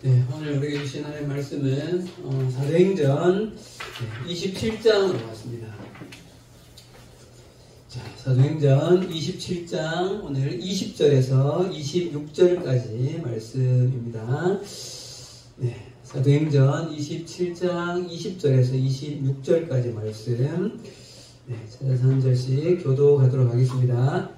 네, 오늘 우리에게 주신 하나님의 말씀은 사도행전 27장으로 왔습니다. 자, 사도행전 27장 오늘 20절에서 26절까지 말씀입니다. 네, 사도행전 27장 20절에서 26절까지 말씀 찾아서 한 절씩 교도하도록 하겠습니다.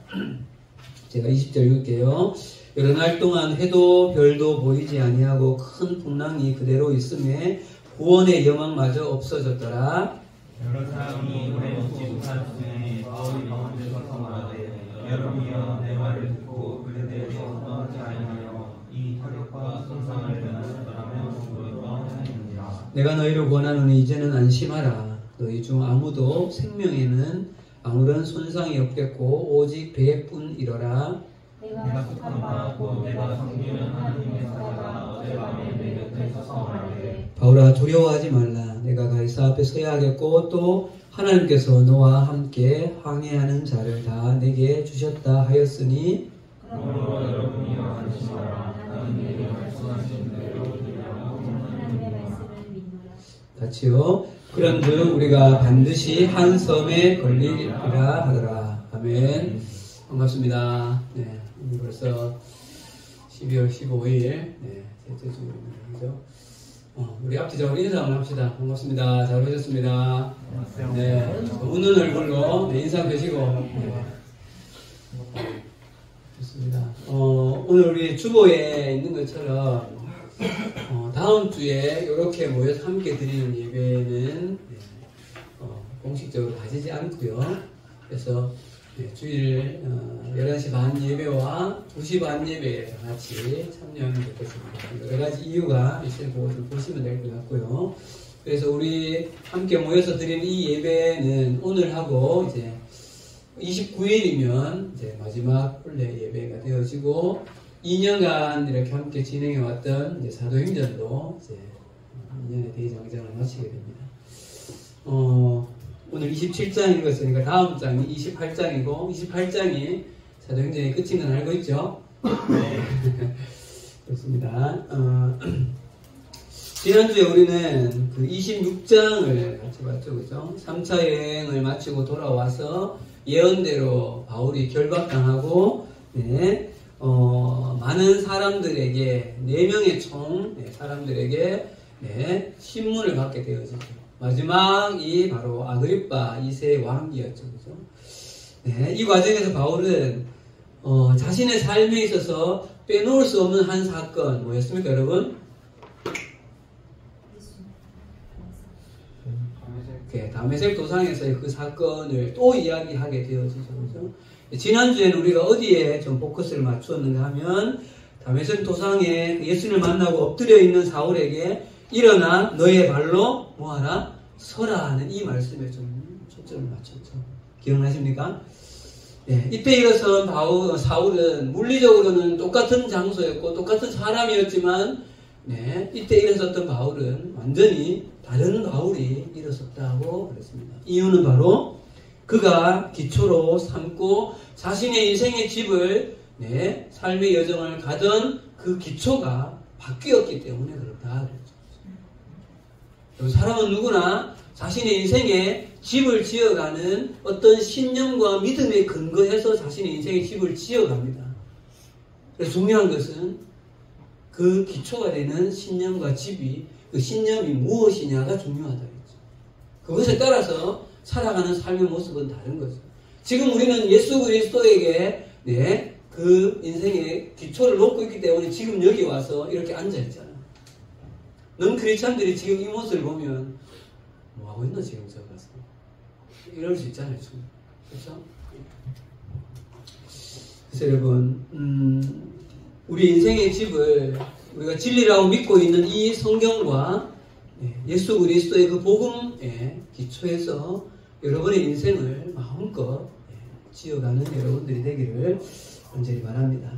제가 20절 읽을게요. 여러 날 동안 해도 별도 보이지 아니하고 큰 풍랑이 그대로 있음에 구원의 영광마저 없어졌더라. 여러 사람이 오래 묻지 못하였으니 바울이 가운데서 말하되 여러분이여 내 말을 듣고 그에 대해서 떠나지 아니하여 이 타격과 손상을 면하셨더라면 정도로 하느니라. 내가 너희를 권하노니 이제는 안심하라. 너희 중 아무도 생명에는 아무런 손상이 없겠고 오직 배뿐이러라. 내가 속한 바고 내가 섬기는 하나님의 사자가 어젯밤에 내 곁에 서서 말하되 바울아 두려워하지 말라. 내가 가이사 앞에 서야 하겠고 또 하나님께서 너와 함께 항해하는 자를 다 내게 주셨다 하였으니 그러므로 여러분이여 안심하라. 나는 내게 말씀하신 대로 되려고 하나님의 말씀을 믿노라. 같이요. 그런즉 우리가 반드시 한 섬에 걸리리라 하더라. 아멘. 반갑습니다. 네, 오늘 벌써 12월 15일 셋째 주입니다. 우리 앞뒤적으로 인사 한번 합시다. 반갑습니다. 잘 오셨습니다. 네, 웃는 얼굴로 인사 펴시고 좋습니다. 오늘 우리 주보에 있는 것처럼 다음 주에 이렇게 모여서 함께 드리는 예배는 공식적으로 가지지 않고요. 그래서 주일 11시 반 예배와 2시 반 예배에 같이 참여하면 좋겠습니다. 여러 가지 이유가 있을 거고 좀 보시면 될 것 같고요. 그래서 우리 함께 모여서 드리는 이 예배는 오늘하고 이제 29일이면 이제 마지막 본래 예배가 되어지고 2년간 이렇게 함께 진행해 왔던 이제 사도행전도 이제 2년의 대장정을 마치게 됩니다. 오늘 27장 읽었으니까 다음 장이 28장이고 28장이 사도행전의 끝인 건 알고 있죠? 네. 그렇습니다. 지난주에 우리는 그 26장을 같이 봤죠, 그죠? 3차 여행을 마치고 돌아와서 예언대로 바울이 결박당하고 많은 사람들에게 4명의 총 사람들에게 신문을 받게 되어지죠. 마지막이 바로 아그리빠 2세 왕기였죠. 그죠? 이 과정에서 바울은 자신의 삶에 있어서 빼놓을 수 없는 한 사건 뭐였습니까, 여러분? 다메섹 도상에서의 그 사건을 또 이야기하게 되어지죠. 그죠? 지난주에는 우리가 어디에 좀 포커스를 맞추었는가 하면 다메섹 도상에 예수님을 만나고 엎드려 있는 사울에게 일어나 너의 발로 뭐하라? 서라 하는 이 말씀에 좀 초점을 맞췄죠. 기억나십니까? 이때 일어선 사울은 물리적으로는 똑같은 장소였고 똑같은 사람이었지만 이때 일어섰던 바울은 완전히 다른 바울이 일어섰다고 그랬습니다. 이유는 바로 그가 기초로 삼고 자신의 인생의 집을 삶의 여정을 가던 그 기초가 바뀌었기 때문에 그렇다 그랬죠. 사람은 누구나 자신의 인생에 집을 지어가는 어떤 신념과 믿음에 근거해서 자신의 인생의 집을 지어갑니다. 그래서 중요한 것은 그 기초가 되는 신념과 집이 그 신념이 무엇이냐가 중요하다 그랬죠. 그것에 따라서 살아가는 삶의 모습은 다른 거죠. 지금 우리는 예수 그리스도에게 그 인생의 기초를 놓고 있기 때문에 지금 여기 와서 이렇게 앉아있잖아요. 넌 크리스찬들이 지금 이 모습을 보면 뭐하고 있나 지금 저 가서 이럴 수 있잖아요. 그렇죠? 그래서 여러분 우리 인생의 집을 우리가 진리라고 믿고 있는 이 성경과 예수 그리스도의 그 복음의 기초에서 여러분의 인생을 마음껏 지어가는 여러분들이 되기를 간절히 바랍니다.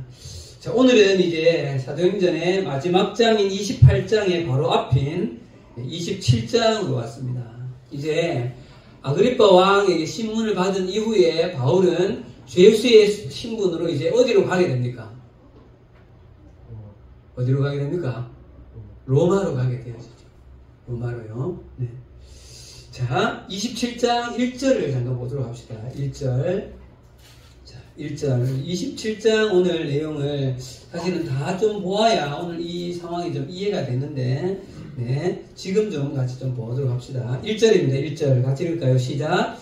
자, 오늘은 이제 사도행전의 마지막 장인 28장의 바로 앞인 27장으로 왔습니다. 이제 아그리빠 왕에게 신문을 받은 이후에 바울은 죄수의 신분으로 이제 어디로 가게 됩니까? 어디로 가게 됩니까? 로마로 가게 되어지죠. 로마로요. 네. 자, 27장 1절을 잠깐 보도록 합시다. 1절. 자, 1절. 27장 오늘 내용을 사실은 다 좀 보아야 오늘 이 상황이 좀 이해가 되는데, 네. 지금 좀 같이 좀 보도록 합시다. 1절입니다. 1절. 같이 읽을까요? 시작.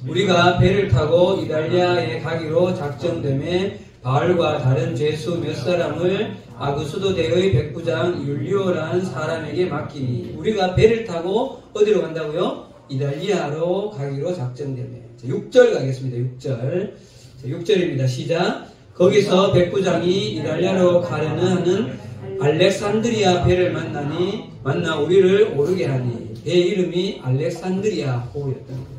우리가 배를 타고 이달리아에 가기로 작정되매 바울과 다른 죄수 몇 사람을 아그수도대의 백부장 율리오라는 사람에게 맡기니, 우리가 배를 타고 어디로 간다고요? 이달리아로 가기로 작정되매. 6절 가겠습니다. 6절. 6절입니다. 시작. 거기서 백부장이 이달리아로 가려는 하는 알렉산드리아 배를 만나 우리를 오르게 하니, 배 이름이 알렉산드리아 호였던 거예요.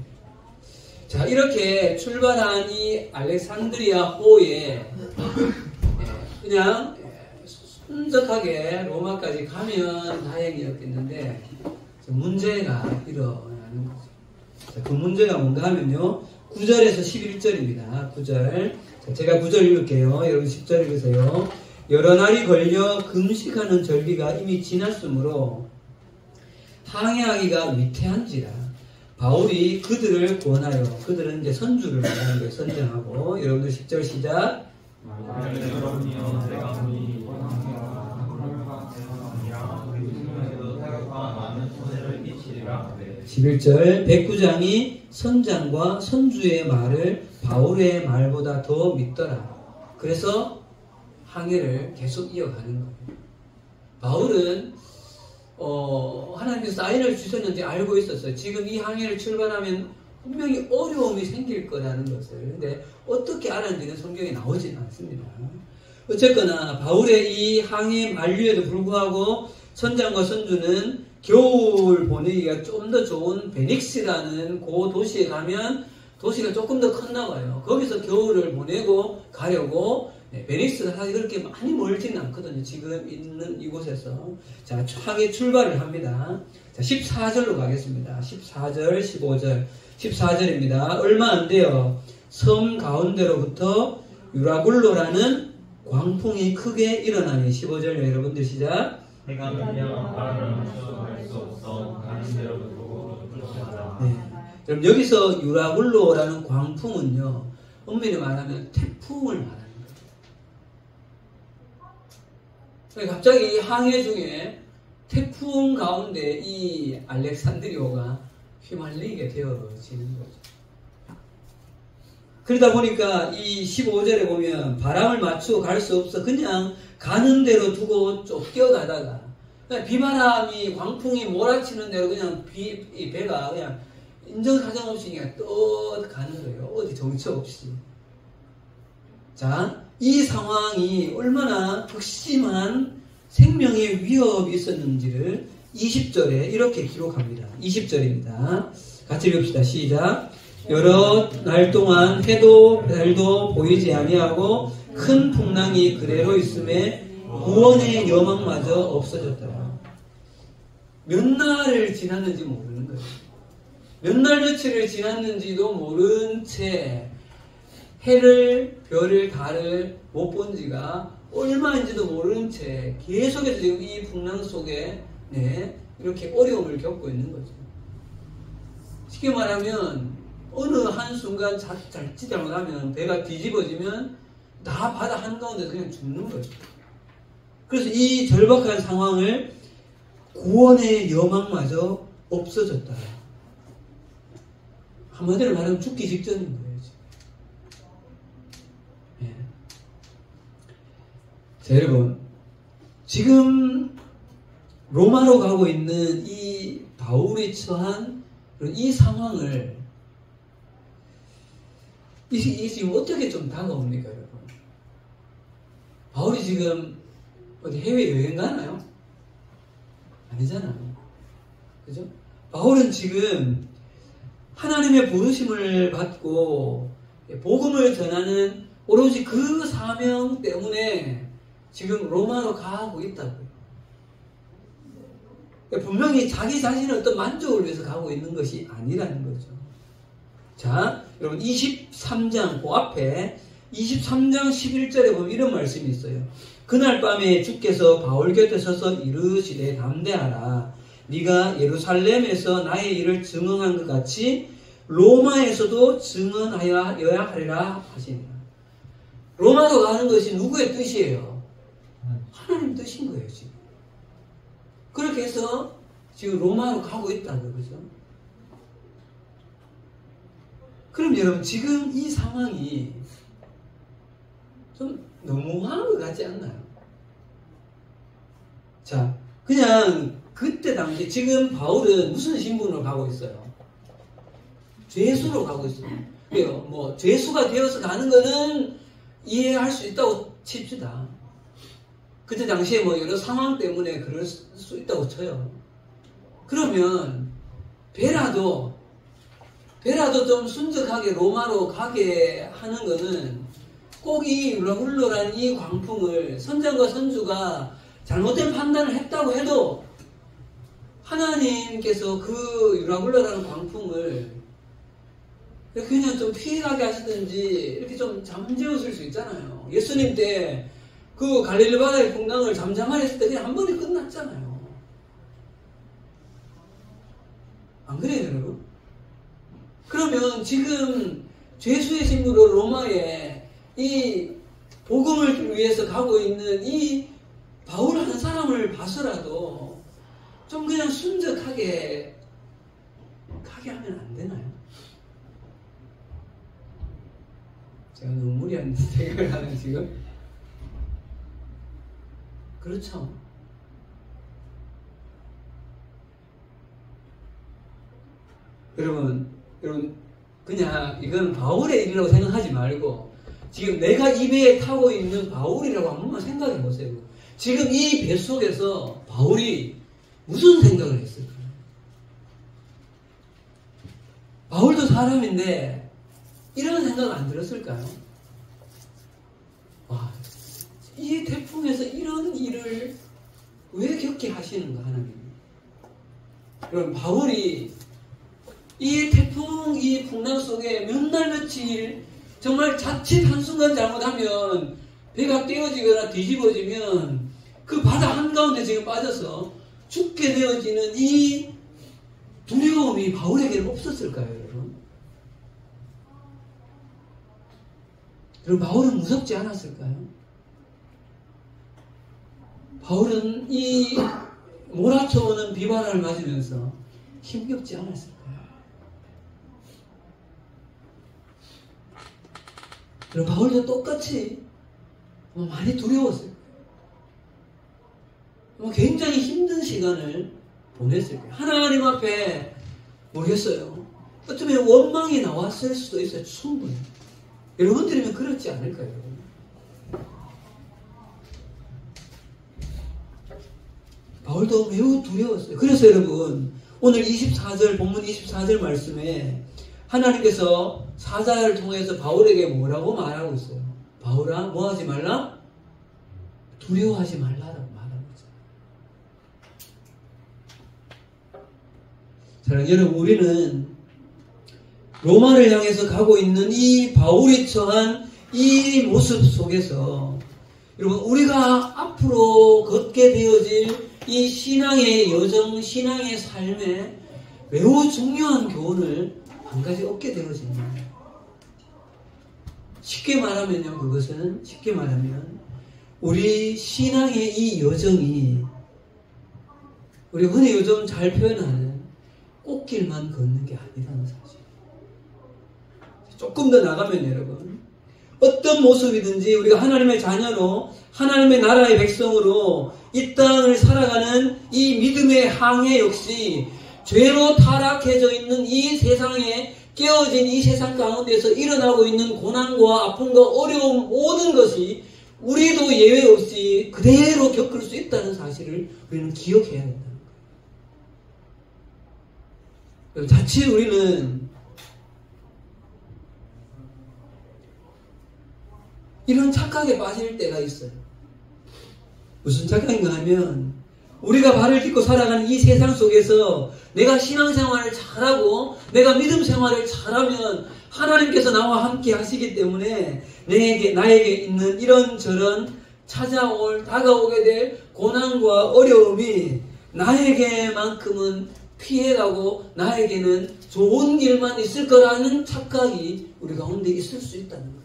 자, 이렇게 출발한 이 알렉산드리아 호에 그냥 순적하게 로마까지 가면 다행이었겠는데 문제가 일어나는 거죠. 자, 그 문제가 뭔가 하면요, 9절에서 11절입니다. 9절. 자, 제가 9절 읽을게요. 여러분 10절 읽으세요. 여러 날이 걸려 금식하는 절기가 이미 지났으므로 항해하기가 위태한지라 바울이 그들을 권하여, 그들은 이제 선주를 말하는 거예요. 선정하고. 여러분들 10절 시작. 11절. 백부장이 선장과 선주의 말을 바울의 말보다 더 믿더라. 그래서 항해를 계속 이어가는 거예요. 바울은 하나님께서 사인을 주셨는데 알고 있었어요. 지금 이 항해를 출발하면 분명히 어려움이 생길 거라는 것을. 근데 어떻게 알았는지는 성경에 나오지는 않습니다. 어쨌거나 바울의 이 항해 만류에도 불구하고 선장과 선주는 겨울 보내기가 좀 더 좋은 베닉스라는 그 도시에 가면 도시가 조금 더 컸나 봐요. 거기서 겨울을 보내고 가려고. 베닉스가 사실 그렇게 많이 멀지는 않거든요. 지금 있는 이곳에서. 자, 항해 출발을 합니다. 자, 14절로 가겠습니다. 14절, 15절. 14절입니다. 얼마 안 돼요. 섬 가운데로부터 유라굴로라는 광풍이 크게 일어나니. 15절 여러분들 시작. 해가 되면 바람을 맞춰갈 수 없어 가는 대로 두고 쫓아가라. 네. 그럼 여기서 유라굴로라는 광풍은요, 엄밀히 말하면 태풍을 말하는 거예요. 갑자기 항해 중에 태풍 가운데 이 알렉산드리오가 휘말리게 되어지는 거죠. 그러다 보니까 이 15절에 보면 바람을 맞추고 갈 수 없어 그냥 가는 대로 두고 쫓겨가다가, 비바람이 광풍이 몰아치는 대로 그냥 이 배가 그냥 인정사정 없이 그냥 떠가는 거예요. 어디 정처 없이. 자, 이 상황이 얼마나 극심한 생명의 위협이 있었는지를 20절에 이렇게 기록합니다. 20절입니다. 같이 읽읍시다. 시작. 여러 날 동안 해도 별도 보이지 아니하고 큰 풍랑이 그대로 있음에 구원의 여망마저 없어졌더라. 몇 날을 지났는지 모르는 거예요. 몇 날 며칠을 지났는지도 모른 채 해를, 별을, 달을 못 본 지가 얼마인지도 모른 채 계속해서 지금 이 풍랑 속에 이렇게 어려움을 겪고 있는 거죠. 쉽게 말하면 어느 한순간 자칫 잘못하면 배가 뒤집어지면 다 바다 한가운데 그냥 죽는 거죠. 그래서 이 절박한 상황을 구원의 여망마저 없어졌다. 한마디로 말하면 죽기 직전인 거예요. 네. 자, 여러분, 지금 로마로 가고 있는 이 바울이 처한 이 상황을 이게 지금 어떻게 좀 다가옵니까, 여러분? 바울이 지금 어디 해외 여행 가나요? 아니잖아요. 그죠? 바울은 지금 하나님의 부르심을 받고 복음을 전하는 오로지 그 사명 때문에 지금 로마로 가고 있다고요. 분명히 자기 자신의 어떤 만족을 위해서 가고 있는 것이 아니라는 거죠. 자, 여러분 23장 그 앞에 23장 11절에 보면 이런 말씀이 있어요. 그날 밤에 주께서 바울 곁에 서서 이르시되 담대하라. 네가 예루살렘에서 나의 일을 증언한 것 같이 로마에서도 증언하여야 하리라 하시니라. 로마로 가는 것이 누구의 뜻이에요? 하나님 뜻인 거예요, 지금. 그렇게 해서 지금 로마로 가고 있다는 거죠. 그럼 여러분, 지금 이 상황이 좀 너무한 것 같지 않나요? 자, 그냥 그때 당시 지금 바울은 무슨 신분으로 가고 있어요? 죄수로 가고 있어요. 그래요. 뭐 죄수가 되어서 가는 거는 이해할 수 있다고 칩시다. 그때 당시에 뭐 여러 상황 때문에 그럴 수 있다고 쳐요. 그러면 배라도 좀 순적하게 로마로 가게 하는 거는 꼭 이 유라굴로란 이 광풍을 선장과 선주가 잘못된 판단을 했다고 해도 하나님께서 그 유라굴로라는 광풍을 그냥 좀 피해가게 하시든지 이렇게 좀 잠재웠을 수 있잖아요. 예수님 때 그 갈릴리 바다의 풍랑을 잠잠하려 했을 때 그냥 한 번에 끝났잖아요. 안 그래요, 여러분? 그러면 지금 죄수의 신부로 로마에 이 복음을 위해서 가고 있는 이 바울하는 사람을 봐서라도 좀 그냥 순적하게 가게 하면 안 되나요? 제가 너무 무리한 생각을 하는 지금? 그렇죠. 여러분 그냥 이건 바울의 일이라고 생각하지 말고 지금 내가 이 배에 타고 있는 바울이라고 한 번만 생각해 보세요. 지금 이 배 속에서 바울이 무슨 생각을 했을까요? 바울도 사람인데 이런 생각은 안 들었을까요? 와, 이 태풍에서 이런 일을 왜 겪게 하시는가 하나님. 그럼 바울이 이 태풍, 이 풍랑 속에 몇 날 며칠 정말 자칫 한순간 잘못하면 배가 깨어지거나 뒤집어지면 그 바다 한가운데 지금 빠져서 죽게 되어지는 이 두려움이 바울에게는 없었을까요, 여러분? 그럼 바울은 무섭지 않았을까요? 바울은 이 몰아쳐오는 비바람을 맞으면서 힘겹지 않았을까요? 그럼 바울도 똑같이 많이 두려웠어요. 굉장히 힘든 시간을 보냈을 거예요. 하나님 앞에 모르겠어요. 어쩌면 원망이 나왔을 수도 있어요. 충분히. 여러분들이면 그렇지 않을까요? 여러분? 바울도 매우 두려웠어요. 그래서 여러분 오늘 24절 본문 24절 말씀에 하나님께서 사자를 통해서 바울에게 뭐라고 말하고 있어요? 바울아, 뭐 하지 말라? 두려워하지 말라라고 말하고 있어요. 사랑하는 여러분, 우리는 로마를 향해서 가고 있는 이 바울이 처한 이 모습 속에서 여러분, 우리가 앞으로 걷게 되어질 이 신앙의 여정, 신앙의 삶에 매우 중요한 교훈을 한 가지 얻게 되어집니다. 쉽게 말하면요, 그것은 쉽게 말하면 우리 신앙의 이 여정이 우리 흔히 요즘 잘 표현하는 꽃길만 걷는 게 아니라는 사실. 조금 더 나가면 여러분, 어떤 모습이든지 우리가 하나님의 자녀로 하나님의 나라의 백성으로 이 땅을 살아가는 이 믿음의 항해 역시 죄로 타락해져 있는 이 세상에 깨어진 이 세상 가운데서 일어나고 있는 고난과 아픔과 어려움 모든 것이 우리도 예외 없이 그대로 겪을 수 있다는 사실을 우리는 기억해야 된다는 거예요. 자칫 우리는 이런 착각에 빠질 때가 있어요. 무슨 착각인가 하면 우리가 발을 딛고 살아가는 이 세상 속에서 내가 신앙생활을 잘하고 내가 믿음 생활을 잘하면 하나님께서 나와 함께 하시기 때문에 나에게 있는 이런저런 다가오게 될 고난과 어려움이 나에게만큼은 피해가고 나에게는 좋은 길만 있을 거라는 착각이 우리 가운데 있을 수 있다는 거예요.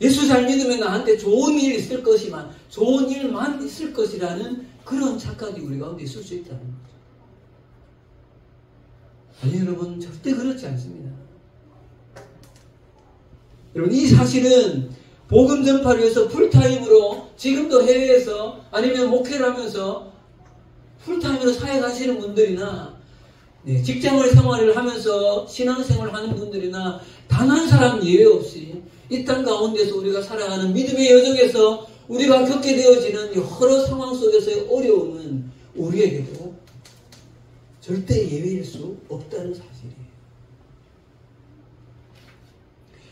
예수 잘 믿으면 나한테 좋은 일 있을 것이만, 좋은 일만 있을 것이라는 그런 착각이 우리 가운데 있을 수 있다는 거죠. 아니 여러분, 절대 그렇지 않습니다. 여러분, 이 사실은 복음 전파를 위해서 풀타임으로 지금도 해외에서 아니면 목회를 하면서 풀타임으로 사역하시는 분들이나 직장을 생활을 하면서 신앙생활을 하는 분들이나 단 한 사람 예외 없이 이 땅 가운데서 우리가 살아가는 믿음의 여정에서 우리가 겪게 되어지는 여러 상황 속에서의 어려움은 우리에게도 절대 예외일 수 없다는 사실이에요.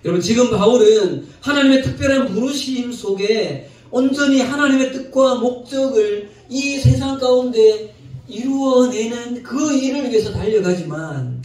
여러분, 지금 바울은 하나님의 특별한 부르심 속에 온전히 하나님의 뜻과 목적을 이 세상 가운데 이루어내는 그 일을 위해서 달려가지만,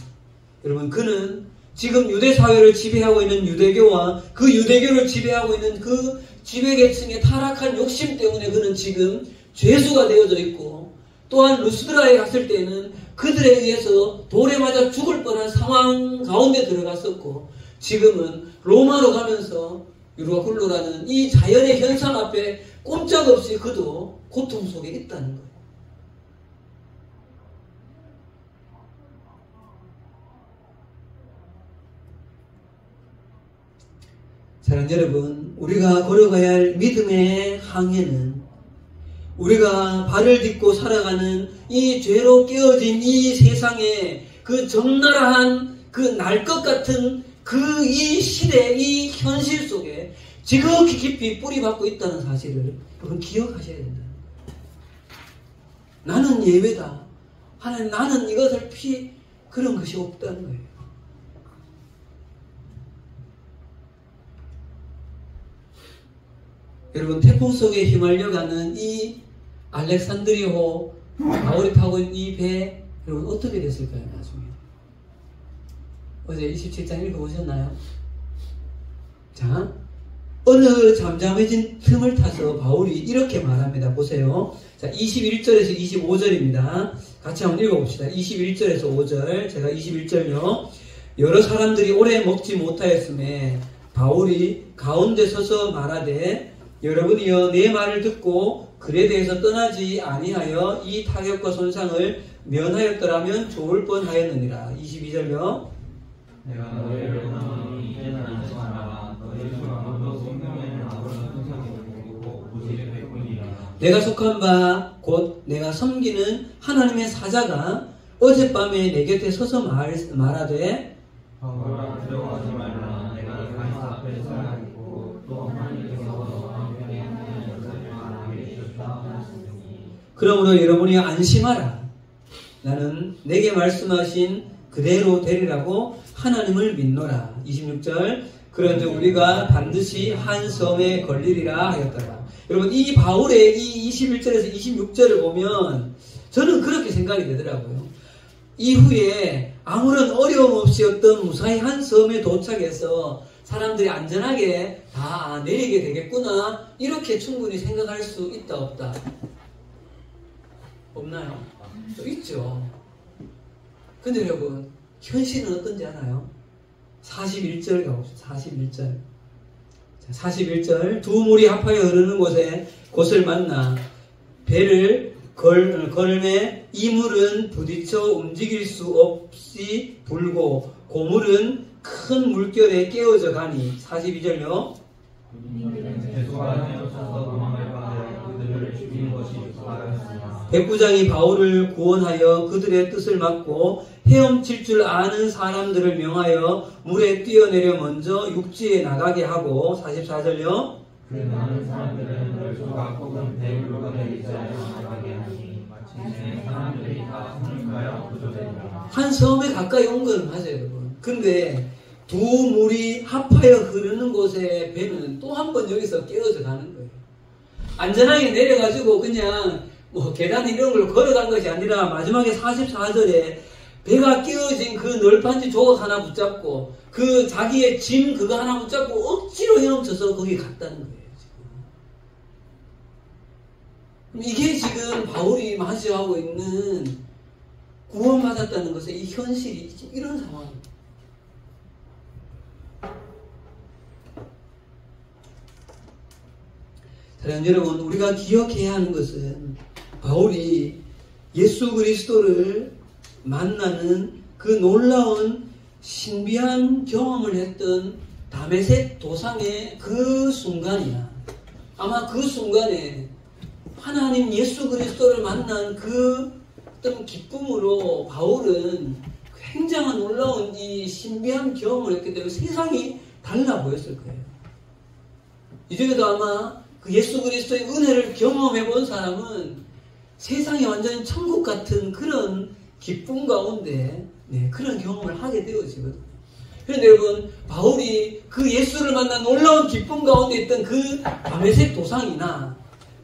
여러분, 그는 지금 유대 사회를 지배하고 있는 유대교와 그 유대교를 지배하고 있는 그 지배계층의 타락한 욕심 때문에 그는 지금 죄수가 되어져 있고, 또한 루스드라에 갔을 때는 그들에 의해서 돌에 맞아 죽을 뻔한 상황 가운데 들어갔었고, 지금은 로마로 가면서 유라굴로라는 이 자연의 현상 앞에 꼼짝없이 그도 고통 속에 있다는 거예요. 사랑하는 여러분, 우리가 걸어가야 할 믿음의 항해는 우리가 발을 딛고 살아가는 이 죄로 깨어진 이 세상의 그 적나라한 그 날 것 같은 그 이 시대, 이 현실 속에 지극히 깊이 뿌리박고 있다는 사실을 여러분 기억하셔야 된다. 나는 예외다. 하나님, 나는 이것을 그런 것이 없다는 거예요. 여러분, 태풍 속에 휘말려가는 이 알렉산드리호 바울이 타고 있는 이 배, 여러분 어떻게 됐을까요, 나중에? 어제 27장 읽어보셨나요? 자, 어느 잠잠해진 틈을 타서 바울이 이렇게 말합니다. 보세요. 자, 21절에서 25절입니다. 같이 한번 읽어봅시다. 21절에서 5절. 제가 21절요. 여러 사람들이 오래 먹지 못하였음에 바울이 가운데 서서 말하되, 여러분이여 내 말을 듣고 글에 대해서 떠나지 아니하여 이 타격과 손상을 면하였더라면 좋을 뻔하였느니라. 22절요. 내가 너희를 떠나니 이제는 안심하라. 너희 중 아무도 생명에는 아무런 손상이 없고 오직 백분이라. 내가 속한 바 곧 내가 섬기는 하나님의 사자가 어젯밤에 내 곁에 서서 말하되, 바울아 들어가지 말라. 내가 가이사 앞에 서야 있고 또 하나님께서 너와 편에 하는 것을 말하게 주셨다 하셨으니. 그러므로 여러분이 안심하라. 나는 내게 말씀하신 그대로 되리라고 하나님을 믿노라. 26절. 그런즉 우리가 반드시 한 섬에 걸리리라 하였더라. 여러분, 이 바울의 이 21절에서 26절을 보면 저는 그렇게 생각이 되더라고요. 이후에 아무런 어려움 없이 어떤 무사히 한 섬에 도착해서 사람들이 안전하게 다 내리게 되겠구나, 이렇게 충분히 생각할 수 있다 없다? 없나요? 있죠. 근데 여러분, 현실은 어떤지 알아요? 41절 가봅시다. 41절. 41절. 두 물이 합하여 흐르는 곳을 만나 배를 걸매 이 물은 부딪혀 움직일 수 없이 불고 고물은 큰 물결에 깨어져 가니. 42절요. 죄수가 헤엄쳐서 도망갈 바에 그들을 죽이는 것이 바라였으나 백부장이 바울을 구원하여 그들의 뜻을 막고 헤엄칠 줄 아는 사람들을 명하여 물에 뛰어내려 먼저 육지에 나가게 하고. 44절요. 그 많은 사람들은 열조가 혹은 배불러가 되기 전에 나가게 하니 마침내 사람들이 다 성육하여 구조되니라. 한 섬에 가까이 온 건 맞아요, 여러분. 근데 두 물이 합하여 흐르는 곳에 배는 또 한 번 여기서 깨어져 가는 거예요. 안전하게 내려가지고 그냥 계단 이런 걸 걸어간 것이 아니라 마지막에 44절에 배가 끼어진 그 널판지 조각 하나 붙잡고 그 자기의 짐 그거 하나 붙잡고 억지로 헤엄쳐서 거기 갔다는 거예요. 지금. 이게 지금 바울이 마주하고 있는 구원받았다는 것의 이 현실이 이런 상황입니다. 사랑하는 여러분, 우리가 기억해야 하는 것은 바울이 예수 그리스도를 만나는 그 놀라운 신비한 경험을 했던 다메섹 도상의 그 순간이야. 아마 그 순간에 하나님 예수 그리스도를 만난 그 어떤 기쁨으로 바울은 굉장한 놀라운 이 신비한 경험을 했기 때문에 세상이 달라 보였을 거예요. 이 중에도 아마 그 예수 그리스도의 은혜를 경험해 본 사람은 세상이 완전히 천국 같은 그런 기쁨 가운데 그런 경험을 하게 되어지거든요. 그런데 여러분, 바울이 그 예수를 만난 놀라운 기쁨 가운데 있던 그 다메섹 도상이나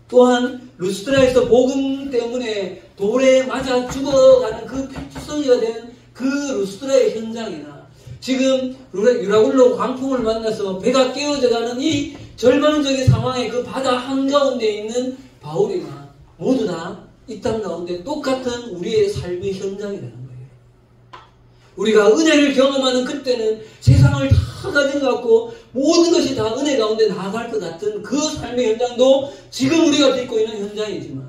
또한 루스드라에서 복음 때문에 돌에 맞아 죽어가는 그 필투성이가 된 그 루스드라의 현장이나 지금 유라굴로 광풍을 만나서 배가 깨어져가는 이 절망적인 상황의 그 바다 한가운데 있는 바울이나 모두 다 이 땅 가운데 똑같은 우리의 삶의 현장이라는 거예요. 우리가 은혜를 경험하는 그때는 세상을 다 가진 것 같고 모든 것이 다 은혜 가운데 나아갈 것 같은 그 삶의 현장도 지금 우리가 딛고 있는 현장이지만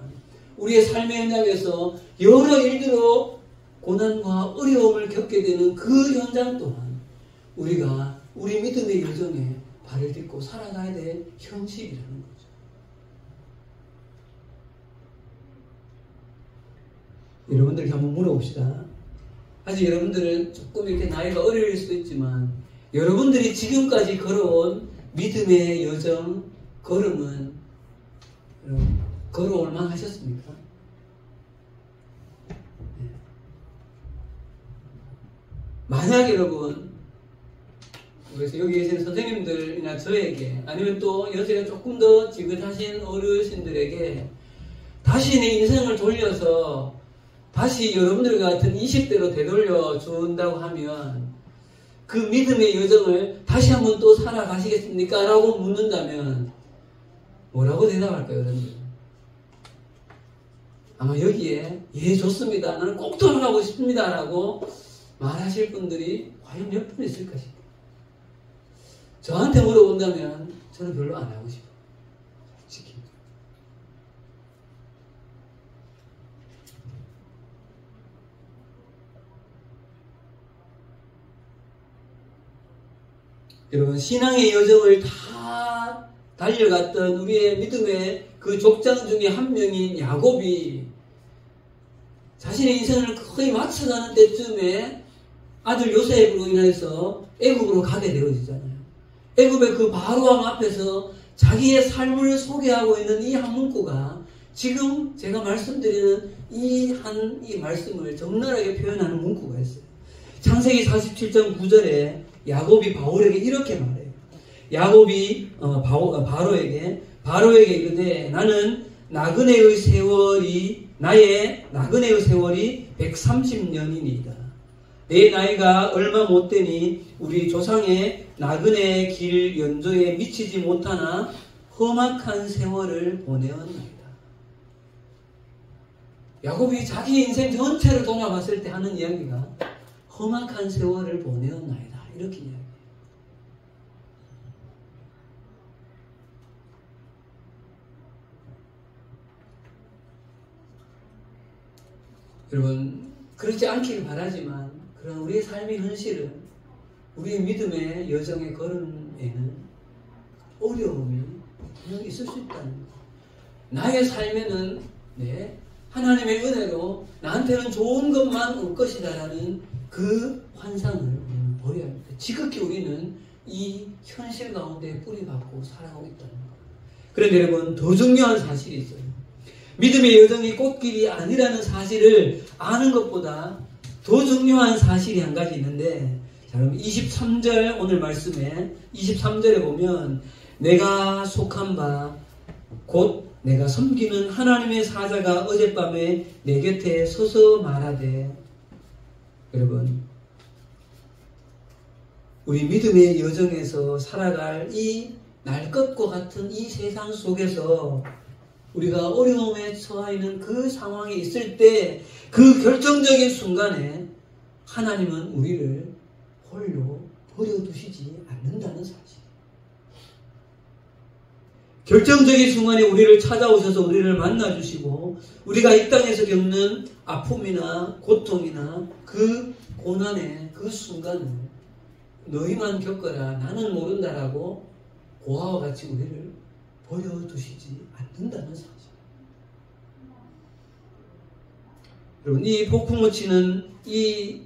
우리의 삶의 현장에서 여러 일들로 고난과 어려움을 겪게 되는 그 현장 또한 우리가 우리 믿음의 여정에 발을 딛고 살아가야 될 현실이라는 거죠. 여러분들께 한번 물어봅시다. 아직 여러분들은 조금 이렇게 나이가 어릴 수도 있지만 여러분들이 지금까지 걸어온 믿음의 여정, 걸음은 걸어올 만 하셨습니까? 네. 만약 여러분, 그래서 여기 계신 선생님들이나 저에게 아니면 또 연세가 조금 더 지긋하신 어르신들에게 다시 내 인생을 돌려서 다시 여러분들 같은 20대로 되돌려 준다고 하면 그 믿음의 여정을 다시 한번 또 살아가시겠습니까? 라고 묻는다면 뭐라고 대답할까요, 여러분들? 아마 여기에 예, 좋습니다. 나는 꼭 돌아가고 싶습니다. 라고 말하실 분들이 과연 몇 분 있을까 싶어요. 저한테 물어본다면 저는 별로 안 하고 싶어요. 솔직히. 여러분, 신앙의 여정을 다 달려갔던 우리의 믿음의 그 족장 중에 한 명인 야곱이 자신의 인생을 거의 마쳐가는 때쯤에 아들 요셉으로 인해서 애굽으로 가게 되어지잖아요. 애굽의 그 바로왕 앞에서 자기의 삶을 소개하고 있는 이 한 문구가 지금 제가 말씀드리는 이 말씀을 적나라하게 표현하는 문구가 있어요. 창세기 47장 9절에 야곱이 바울에게 이렇게 말해요. 야곱이 바로에게 이르되 나는 나그네의 세월이 130년이니이다. 내 나이가 얼마 못 되니 우리 조상의 나그네의 길 연조에 미치지 못하나 험악한 세월을 보내었나이다. 야곱이 자기 인생 전체를 돌아봤을 때 하는 이야기가 험악한 세월을 보내었나이다. 이렇게 이야기해요. 여러분, 그렇지 않기를 바라지만 그런 우리의 삶의 현실은 우리의 믿음의 여정의 걸음에는 어려움이 분명히 있을 수 있다는 거예요. 나의 삶에는 하나님의 은혜로 나한테는 좋은 것만 올 것이다라는 그 환상을 버려야 합니다. 지극히 우리는 이 현실 가운데 뿌리박고 살아가고 있다는 거예요. 그런데 여러분, 더 중요한 사실이 있어요. 믿음의 여정이 꽃길이 아니라는 사실을 아는 것보다 더 중요한 사실이 한 가지 있는데, 자, 여러분 23절 오늘 말씀에 23절에 보면 내가 속한 바 곧 내가 섬기는 하나님의 사자가 어젯밤에 내 곁에 서서 말하되, 여러분, 우리 믿음의 여정에서 살아갈 이 날 것과 같은 이 세상 속에서 우리가 어려움에 처해 있는 그 상황에 있을 때 그 결정적인 순간에 하나님은 우리를 홀로 버려두시지 않는다는 사실. 결정적인 순간에 우리를 찾아오셔서 우리를 만나주시고 우리가 이 땅에서 겪는 아픔이나 고통이나 그 고난의 그 순간을 너희만 겪어라, 나는 모른다라고 고아와 같이 우리를 버려두시지 않는다는 사실. 여러분, 이 폭풍을 치는 이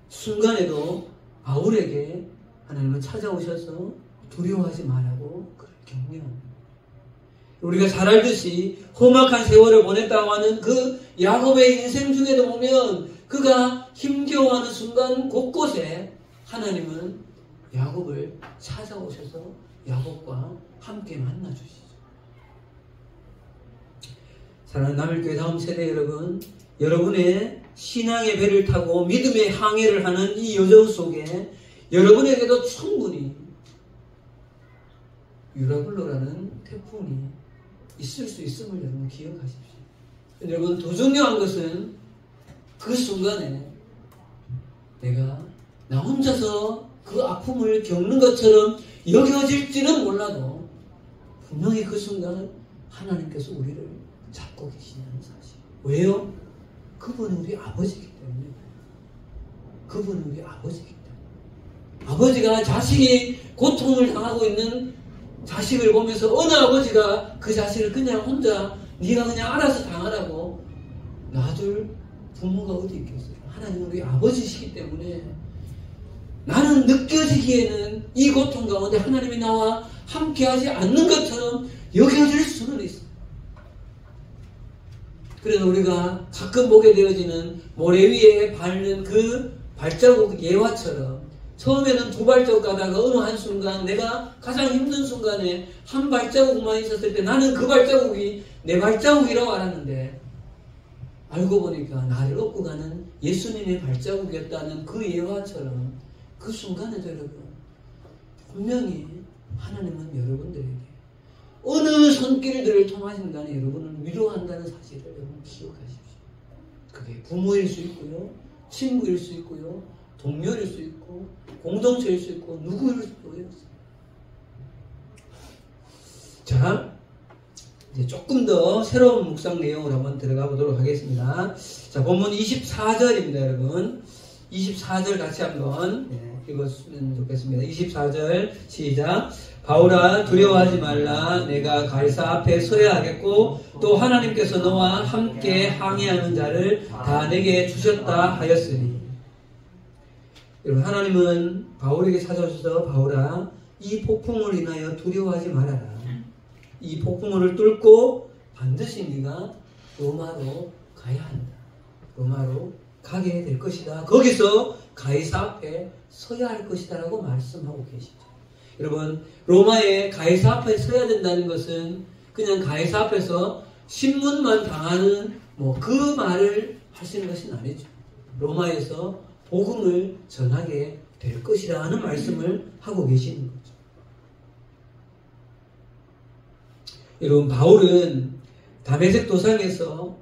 순간에도 바울에게 하나님은 찾아오셔서 두려워하지 말라고 그를 격려합니다. 우리가 잘 알듯이 험악한 세월을 보냈다고 하는 그 야곱의 인생 중에도 보면 그가 힘겨워하는 순간 곳곳에 하나님은 야곱을 찾아오셔서 야곱과 함께 만나주시죠. 사랑하는 남일교회 다음 세대 여러분, 여러분의 신앙의 배를 타고 믿음의 항해를 하는 이 여정 속에 여러분에게도 충분히 유라굴로라는 태풍이 있을 수 있음을 여러분 기억하십시오. 여러분, 더 중요한 것은 그 순간에 내가 나 혼자서 그 아픔을 겪는 것처럼 여겨질지는 몰라도 분명히 그 순간 하나님께서 우리를 잡고 계시다는 사실. 왜요? 그분은 우리 아버지이기 때문에. 그분은 우리 아버지이기 때문에. 아버지가 자식이 고통을 당하고 있는 자식을 보면서 어느 아버지가 그 자식을 그냥 혼자 네가 그냥 알아서 당하라고 놔둘 부모가 어디 있겠어요? 하나님은 우리 아버지시기 때문에 나는 느껴지기에는 이 고통 가운데 하나님이 나와 함께하지 않는 것처럼 여겨질 수는 있어. 그래서 우리가 가끔 보게 되어지는 모래 위에 밟는 그 발자국 예화처럼 처음에는 두 발자국 가다가 어느 한순간 내가 가장 힘든 순간에 한 발자국만 있었을 때 나는 그 발자국이 내 발자국이라고 알았는데 알고 보니까 나를 업고 가는 예수님의 발자국이었다는 그 예화처럼 그 순간에도 여러분 분명히 하나님은 여러분들에게 어느 손길들을 통하신 간에 여러분을 위로한다는 사실을 여러분 기억하십시오. 그게 부모일 수 있고요, 친구일 수 있고요, 동료일 수 있고 공동체일 수 있고 누구일 수도 있어요. 자, 이제 조금 더 새로운 묵상 내용으로 한번 들어가 보도록 하겠습니다. 자, 본문 24절입니다, 여러분. 24절 같이 한번 읽었으면 좋겠습니다. 24절 시작. 바울아, 두려워하지 말라. 내가 가이사 앞에 서야 하겠고 또 하나님께서 너와 함께 항해하는 자를 다 내게 주셨다 하였으니. 여러분, 하나님은 바울에게 찾아오셔서 바울아, 이 폭풍을 인하여 두려워하지 말아라. 이 폭풍을 뚫고 반드시 네가 로마로 가야 한다. 로마로 가게 될 것이다. 거기서 가이사 앞에 서야 할 것이다 라고 말씀하고 계시죠. 여러분, 로마의 가이사 앞에 서야 된다는 것은 그냥 가이사 앞에서 신문만 당하는 그 말을 하시는 것은 아니죠. 로마에서 복음을 전하게 될 것이라는 말씀을 하고 계시는 거죠. 여러분, 바울은 다메섹 도상에서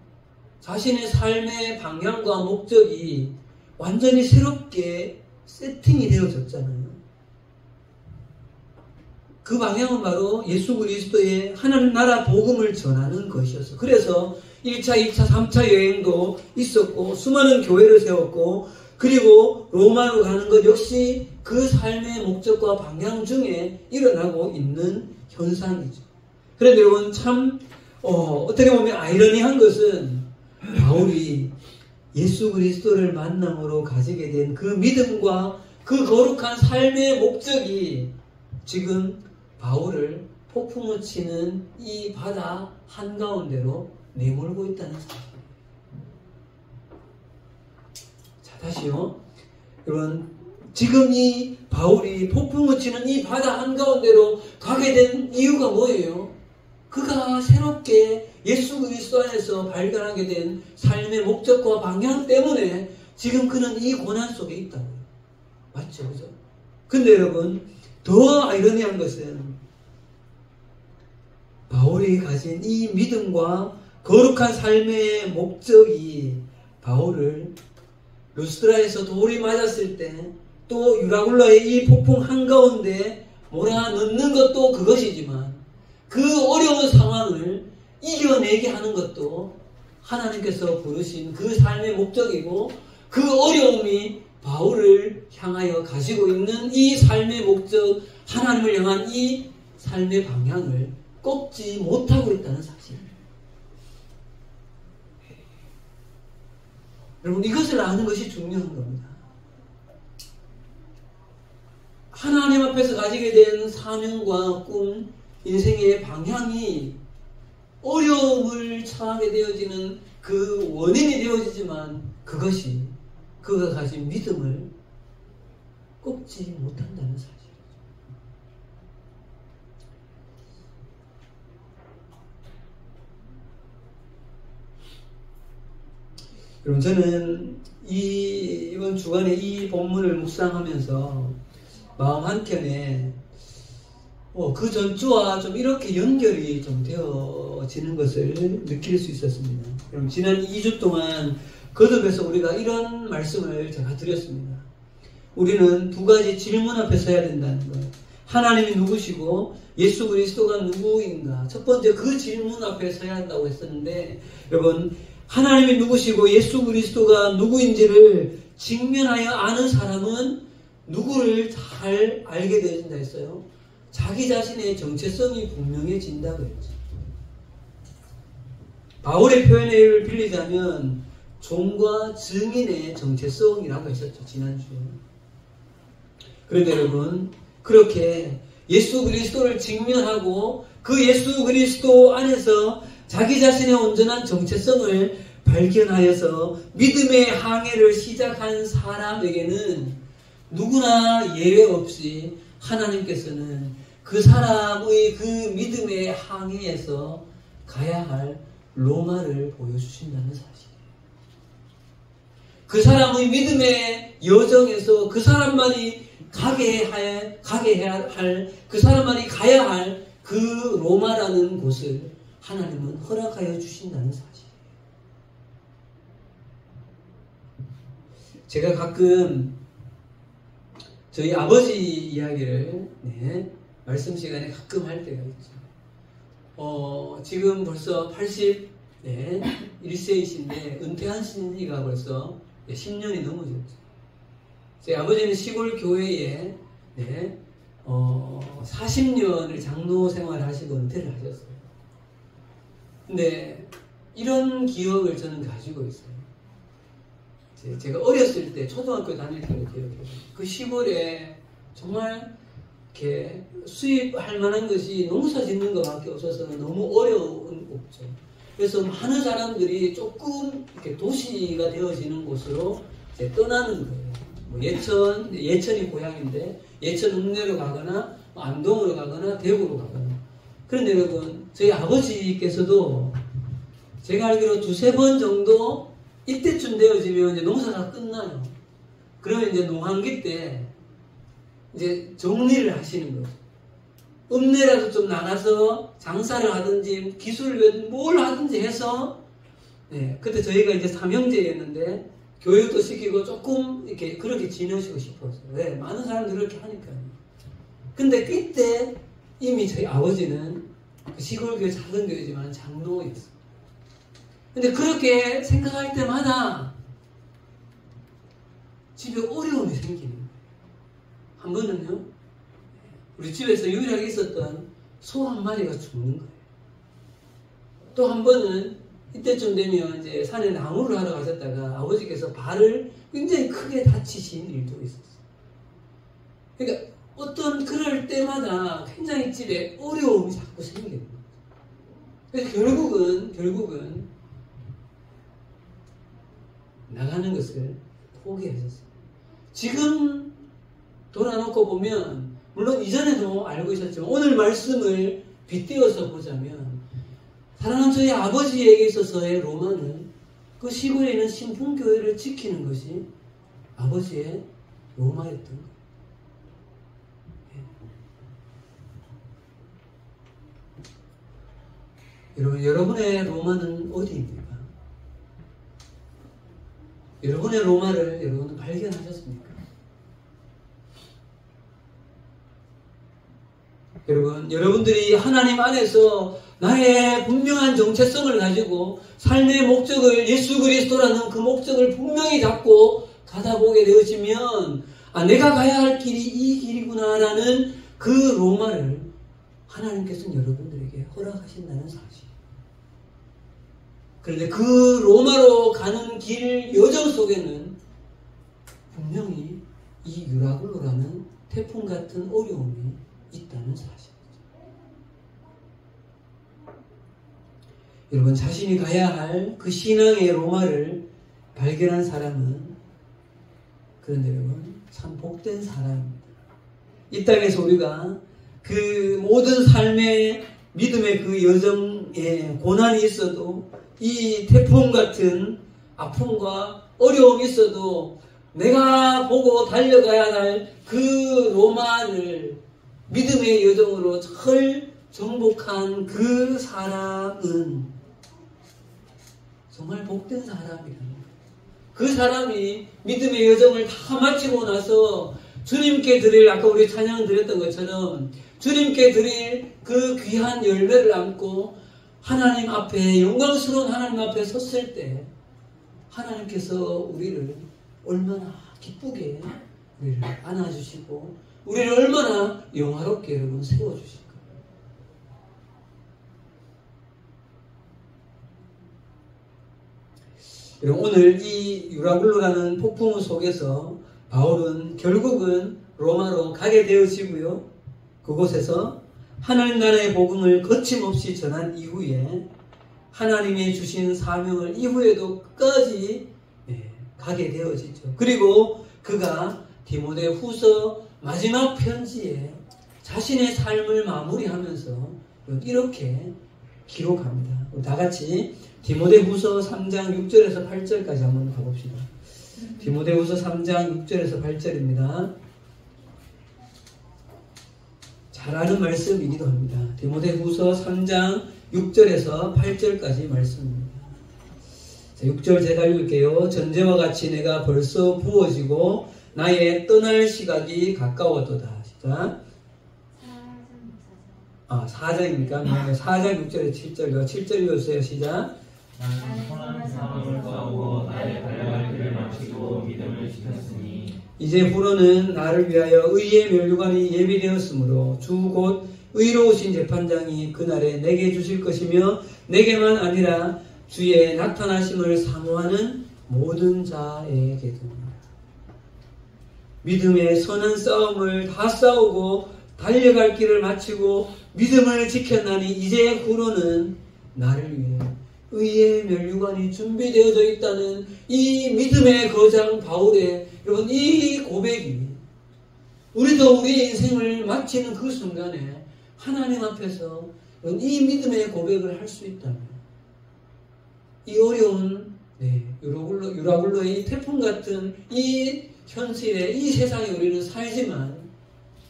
자신의 삶의 방향과 목적이 완전히 새롭게 세팅이 되어졌잖아요. 그 방향은 바로 예수 그리스도의 하나님 나라 복음을 전하는 것이었어요. 그래서 1차, 2차, 3차 여행도 있었고 수많은 교회를 세웠고 그리고 로마로 가는 것 역시 그 삶의 목적과 방향 중에 일어나고 있는 현상이죠. 그런데 여러분 참 어떻게 보면 아이러니한 것은 바울이 예수 그리스도를 만남으로 가지게 된 그 믿음과 그 거룩한 삶의 목적이 지금 바울을 폭풍을 치는 이 바다 한가운데로 내몰고 있다는 사실입니다. 자, 다시요. 여러분, 지금 이 바울이 폭풍을 치는 이 바다 한가운데로 가게 된 이유가 뭐예요? 그가 새롭게 예수 그리스도 안에서 발견하게 된 삶의 목적과 방향 때문에 지금 그는 이 고난 속에 있다고요. 맞죠? 그죠? 근데 여러분, 더 아이러니한 것은 바울이 가진 이 믿음과 거룩한 삶의 목적이 바울을 루스드라에서 돌이 맞았을 때, 또 유라굴라의 이 폭풍 한가운데 몰아넣는 것도 그것이지만, 그 어려운 상황을 이겨내게 하는 것도 하나님께서 부르신 그 삶의 목적이고, 그 어려움이 바울을 향하여 가지고 있는 이 삶의 목적, 하나님을 향한 이 삶의 방향을 꺾지 못하고 있다는 사실. 여러분, 이것을 아는 것이 중요한 겁니다. 하나님 앞에서 가지게 된 사명과 꿈, 인생의 방향이 어려움을 처하게 되어지는 그 원인이 되어지지만, 그것이 그가 가진 믿음을 꺾지 못한다는 사실이죠. 여러분, 저는 이번 주간에 이 본문을 묵상하면서 마음 한켠에 그 전주와 좀 이렇게 연결이 좀 되어지는 것을 느낄 수 있었습니다. 그럼 지난 2주 동안 거듭해서 우리가 이런 말씀을 제가 드렸습니다. 우리는 두 가지 질문 앞에 서야 된다는 거예요. 하나님이 누구시고 예수 그리스도가 누구인가? 첫 번째 그 질문 앞에 서야 한다고 했었는데, 여러분, 하나님이 누구시고 예수 그리스도가 누구인지를 직면하여 아는 사람은 누구를 잘 알게 되어진다 했어요. 자기 자신의 정체성이 분명해진다고 했죠. 바울의 표현을 빌리자면 종과 증인의 정체성이라고 했었죠, 지난주에. 그런데 여러분, 그렇게 예수 그리스도를 직면하고 그 예수 그리스도 안에서 자기 자신의 온전한 정체성을 발견하여서 믿음의 항해를 시작한 사람에게는 누구나 예외 없이 하나님께서는 그 사람의 그 믿음의 항해에서 가야 할 로마를 보여주신다는 사실이에요. 그 사람의 믿음의 여정에서 그 사람만이 가게 해야 할, 그 사람만이 가야 할 그 로마라는 곳을 하나님은 허락하여 주신다는 사실이에요. 제가 가끔 저희 아버지 이야기를 말씀 시간에 가끔 할 때가 있죠. 지금 벌써 81세이신데 은퇴하신 지가 벌써 10년이 넘어졌죠. 제 아버지는 시골 교회에 40년을 장로 생활을 하시고 은퇴를 하셨어요. 근데 이런 기억을 저는 가지고 있어요. 제가 어렸을 때 초등학교 다닐 때를 기억해요. 그 시골에 정말 이렇게 수입할 만한 것이 농사 짓는 것밖에 없어서 너무 어려운 곳이죠. 그래서 많은 사람들이 조금 이렇게 도시가 되어지는 곳으로 이제 떠나는 거예요. 뭐 예천이 고향인데 예천 읍내로 가거나 안동으로 가거나 대구로 가거나. 그런데 여러분, 저희 아버지께서도 제가 알기로 2-3번 정도 이때쯤 되어지면 이제 농사가 끝나요. 그러면 이제 농한기 때 이제 정리를 하시는 거죠. 읍내라도 좀 나가서 장사를 하든지 기술을 뭘 하든지 해서, 그때 저희가 이제 3형제였는데 교육도 시키고 조금 이렇게 그렇게 지내시고 싶었어요. 많은 사람들이 그렇게 하니까요. 근데 그때 이미 저희 아버지는 시골교회 작은 교회지만 장로였어요. 근데 그렇게 생각할 때마다 집에 어려움이 생기는 거예요. 한 번은요, 우리 집에서 유일하게 있었던 소 한 마리가 죽는 거예요. 또 한 번은 이때쯤 되면 이제 산에 나무를 하러 가셨다가 아버지께서 발을 굉장히 크게 다치신 일도 있었어요. 그러니까 어떤 그럴 때마다 굉장히 집에 어려움이 자꾸 생기는 거예요. 그래서 결국은 나가는 것을 포기하셨어요. 지금 돌아놓고 보면, 물론 이전에도 알고 있었지만 오늘 말씀을 빗대어서 보자면, 사랑하는 저희 아버지에게 있어서의 로마는 그 시골에 있는 신풍교회를 지키는 것이 아버지의 로마였던 거예요. 여러분, 여러분의 로마는 어디입니까? 여러분의 로마를 여러분은 발견하셨습니까? 여러분, 여러분들이 하나님 안에서 나의 분명한 정체성을 가지고 삶의 목적을 예수 그리스도라는 그 목적을 분명히 잡고 가다 보게 되어지면 내가 가야 할 길이 이 길이구나라는 그 로마를 하나님께서는 여러분들에게 허락하신다는 사실. 그런데 그 로마로 가는 길 여정 속에는 분명히 이 유라굴로라는 태풍 같은 어려움이 있다는 사실이죠. 여러분, 자신이 가야 할 그 신앙의 로마를 발견한 사람은, 그런데 여러분, 참 복된 사람입니다. 이 땅에서 우리가 그 모든 삶의 믿음의 그 여정에 고난이 있어도, 이 태풍 같은 아픔과 어려움이 있어도 내가 보고 달려가야 할 그 로마를 믿음의 여정으로 잘 정복한 그 사람은 정말 복된 사람이랍니다. 그 사람이 믿음의 여정을 다 마치고 나서 주님께 드릴, 아까 우리 찬양 드렸던 것처럼 주님께 드릴 그 귀한 열매를 안고 하나님 앞에, 영광스러운 하나님 앞에 섰을 때 하나님께서 우리를 얼마나 기쁘게 우리를 안아주시고 우리를 얼마나 영화롭게 여러분 세워주실까요? 여러분, 오늘 이 유라굴로라는 폭풍 속에서 바울은 결국은 로마로 가게 되어지고요. 그곳에서 하나님 나라의 복음을 거침없이 전한 이후에 하나님이 주신 사명을 이후에도 끝까지 가게 되어지죠. 그리고 그가 디모데후서 마지막 편지에 자신의 삶을 마무리하면서 이렇게 기록합니다. 다 같이 디모데후서 3장 6절에서 8절까지 한번 가봅시다. 디모데후서 3장 6절에서 8절입니다. 잘 아는 말씀이기도 합니다. 디모데후서 3장 6절에서 8절까지 말씀입니다. 자, 6절 제가 읽을게요. 전제와 같이 내가 벌써 부어지고 나의 떠날 시각이 가까웠도다. 시작. 4장입니까? 4장 6절에 7절이요. 7절 읽어주세요. 시작. 나는 선한 싸움을 싸우고 나의 달려갈 길을 마치고 믿음을 지켰으니 이제 후로는 나를 위하여 의의 면류관이 예비되었으므로 주 곧 의로우신 재판장이 그날에 내게 주실 것이며 내게만 아니라 주의 나타나심을 사모하는 모든 자에게도. 믿음의 선한 싸움을 다 싸우고 달려갈 길을 마치고 믿음을 지켰나니 이제 후로는 나를 위해 의의 면류관이 준비되어져 있다는 이 믿음의 거장 바울의 여러분 이 고백이 우리도 우리의 인생을 마치는 그 순간에 하나님 앞에서 이 믿음의 고백을 할 수 있다면 이 어려운 유라굴로의 태풍 같은 이 현실에 이 세상에 우리는 살지만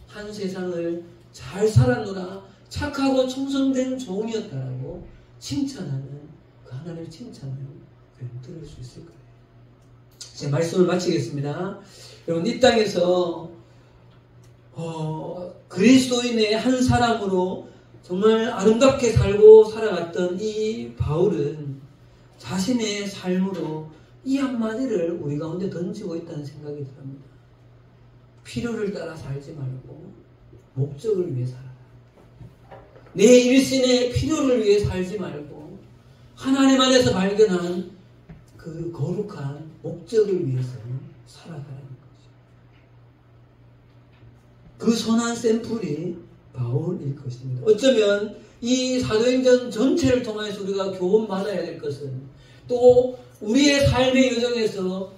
한 세상을 잘 살았노라 착하고 충성된 종이었다라고 칭찬하는 그 하나님의 칭찬을 들을 수 있을 거예요. 제 말씀을 마치겠습니다. 여러분 이 땅에서 그리스도인의 한 사람으로 정말 아름답게 살고 살아갔던 이 바울은 자신의 삶으로 이 한마디를 우리 가운데 던지고 있다는 생각이 듭니다. 필요를 따라 살지 말고 목적을 위해 살아라. 내 일신의 필요를 위해 살지 말고 하나님 안에서 발견한 그 거룩한 목적을 위해서 살아가라는 거죠. 그 선한 샘플이 바울일 것입니다. 어쩌면 이 사도행전 전체를 통해서 우리가 교훈받아야 될 것은 또 우리의 삶의 여정에서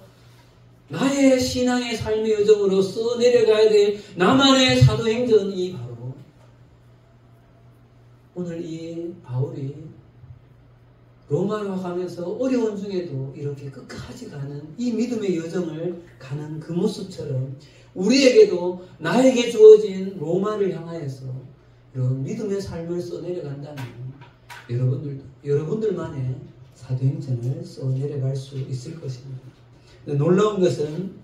나의 신앙의 삶의 여정으로서 내려가야 될 나만의 사도행전이 바로 오늘 이 바울이 로마로 가면서 어려운 중에도 이렇게 끝까지 가는 이 믿음의 여정을 가는 그 모습처럼 우리에게도 나에게 주어진 로마를 향하여서 이런 믿음의 삶을 써내려간다면 여러분들만의 사도행전을 써내려갈 수 있을 것입니다. 놀라운 것은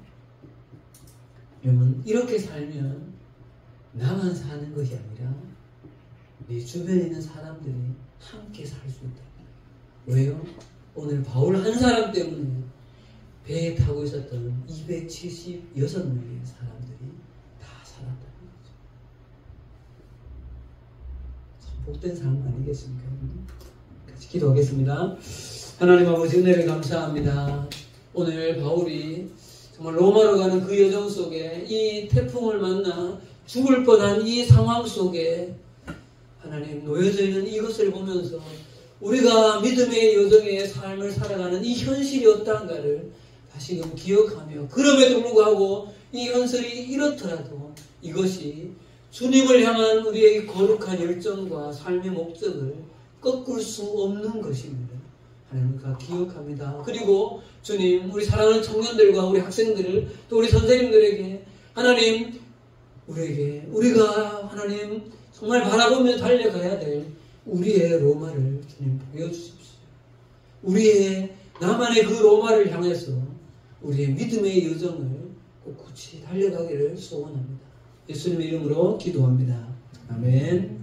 여러분 이렇게 살면 나만 사는 것이 아니라 내 주변에 있는 사람들이 함께 살 수 있다. 왜요? 오늘 바울 한 사람 때문에 배에 타고 있었던 276명의 사람들이 다 살았다는 거죠. 참 복된 삶 아니겠습니까? 같이 기도하겠습니다. 하나님 아버지 은혜를 감사합니다. 오늘 바울이 정말 로마로 가는 그 여정 속에 이 태풍을 만나 죽을 뻔한 이 상황 속에 하나님 놓여져 있는 이것을 보면서 우리가 믿음의 여정의 삶을 살아가는 이 현실이 어떠한가를 다시금 기억하며 그럼에도 불구하고 이 현실이 이렇더라도 이것이 주님을 향한 우리의 거룩한 열정과 삶의 목적을 꺾을 수 없는 것입니다. 하나님 기억합니다. 그리고 주님 우리 사랑하는 청년들과 우리 학생들을 또 우리 선생님들에게 하나님 우리가 하나님 정말 바라보며 달려가야 될 우리의 로마를 주님 보여주십시오. 우리의 나만의 그 로마를 향해서 우리의 믿음의 여정을 꿋꿋이 달려가기를 소원합니다. 예수님의 이름으로 기도합니다. 아멘.